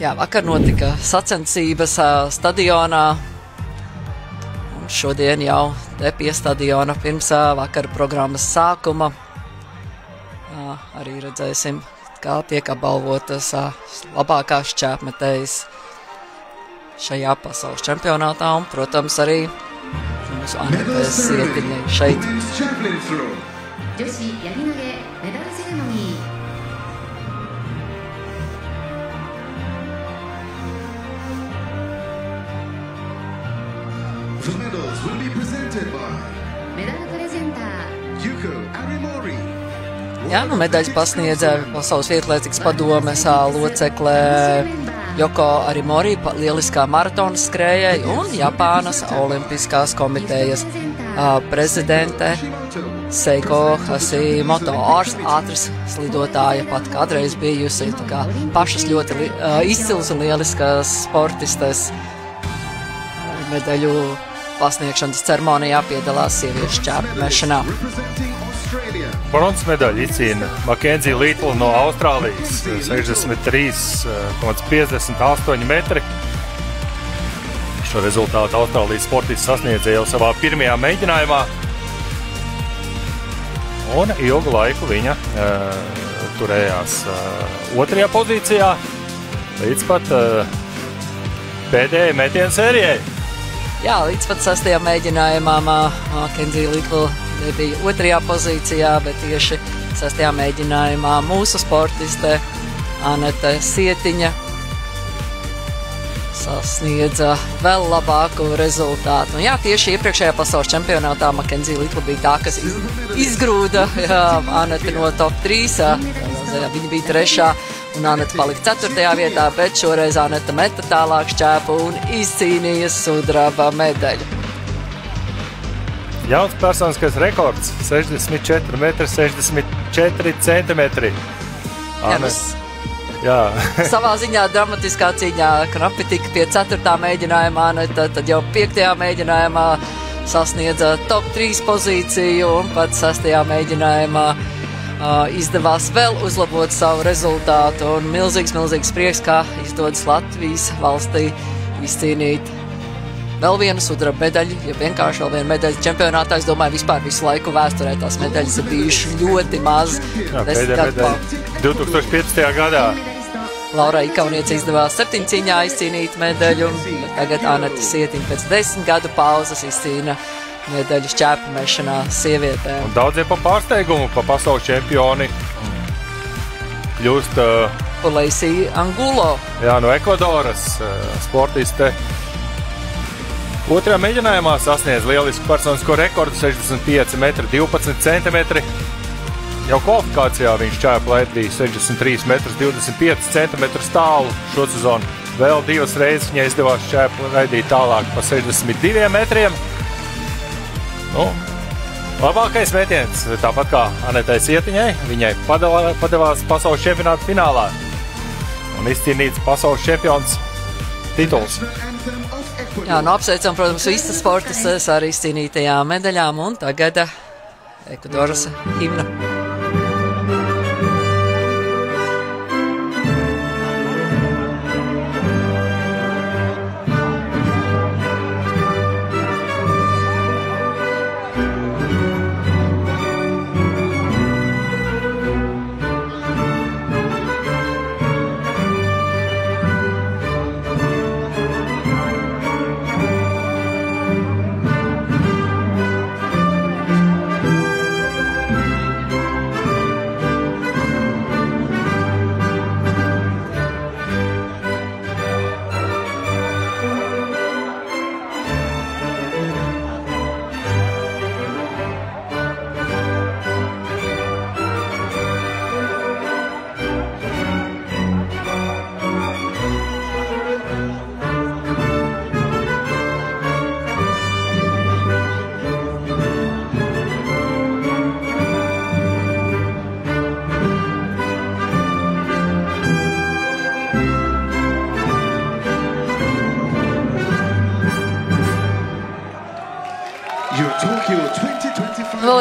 Jā, vakar notika sacensības stadionā. Un šodien jau te pie stadiona pirms vakar programmas sākuma. Arī redzēsim, kā tiek apbalvotas labākās šķēpmetējas šajā pasaules čempionātā. Un, protams, arī mūsu Anetēs Sietiņai šeit. The medals will be presented by Yuko Arimori. Jā, medaļas pasniedza Pasaules vietlēcikas padomes loceklē Joko Arimori, lieliskā maratona skrējēja, un Japānas olimpiskās komitejas prezidente Seiko Hashimoto, ātras slidotāja, pat kādreiz bijusi, tā kā pašas ļoti izcils un lieliskas sportistes. Medaļu pasniegšanas ceremonijā piedalās sieviešu šķēpmešanā. Bronzas medaļu izcīna Makenzija Lītla no Austrālijas, 63,58 metri. Šo rezultātu Austrālijas sportists sasniedza jau savā pirmajā mēģinājumā. Un ilgu laiku viņa turējās otrajā pozīcijā, līdz pat pēdējai metienu sērijai. Jā, līdz pat 6. mēģinājumā Makenzija Lītla bija otrajā pozīcijā, bet tieši 6. mēģinājumā mūsu sportiste Anete Sietiņa sasniedza vēl labāku rezultātu. Un jā, tieši iepriekšējā pasaules čempionātā Makenzija Lītla bija tā, kas izgrūda Anete no top 3. Viņa bija 3. un Anete palika 4. vietā, bet šoreiz Anete meta tālāk šķēpu un izcīnīja sudraba medaļu. Jauns personiskais rekords - 64,64 centimetri. Jā. Savā ziņā dramatiskā cīņā knapi tika pie 4. mēģinājumā, Anete, tad jau 5. mēģinājumā sasniedza top 3 pozīciju un pat 6. mēģinājumā izdevās vēl uzlabot savu rezultātu, un milzīgs prieks, kā izdodas Latvijas valstī izcīnīt vēl vienu sudraba medaļu, ja vienkārši vēl vienu medaļu čempionātā. Es domāju, vispār visu laiku vēsturē tās medaļas ir bijušas ļoti maz. Jā, pēdējā medaļa 2015. gadā. Laurai Ikauniece izdevās 7 cīņā izcīnīt medaļu, bet tagad Anete Sietiņa pēc 10 gadu pauzes izcīna medaļu šķēpmešanā sievietēm. Un daudziem pa pārsteigumu, pa pasaules čempioni kļūst Oleisija Angulo. Jā, no Ekvadoras sportiste. Otrajā mēģinājumā sasniedz lielisku personisko rekordu 65,12 centimetri. Jau kvalifikācijā viņš šķēpa laidīja 63,25 centimetru tālu šo sezonu. Vēl 2 reizes viņai izdevās šķēpa laidīt tālāk pa 62 metriem. Nu, labākais metiens, tāpat kā Anetei Sietiņai, viņai padevās pasaules čempionāta finālā un izcīnīts pasaules čempions tituls. Jā, nu apsveicam, protams, visas sportistes ar izcīnītajām medaļām, un tagad Ekvadoras himna.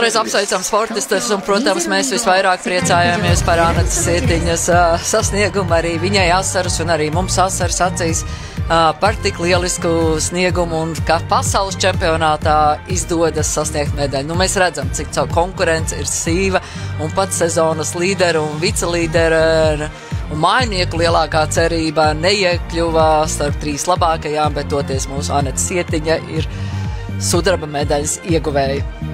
Vēlreiz apsveicam sportistus, un, protams, mēs visvairāk priecājamies par Anetes Sietiņas sasniegumu, arī viņai asaras un arī mums asaras acīs par tik lielisku sniegumu un ka pasaules čempionātā izdodas sasniegt medaļu. Nu, mēs redzam, cik konkurence ir sīva un pat sezonas līdera un vicelīdera un mājinieku lielākā cerība neiekļuva starp 3 labākajām, bet toties mūsu Anete Sietiņa ir sudraba medaļas ieguvēja.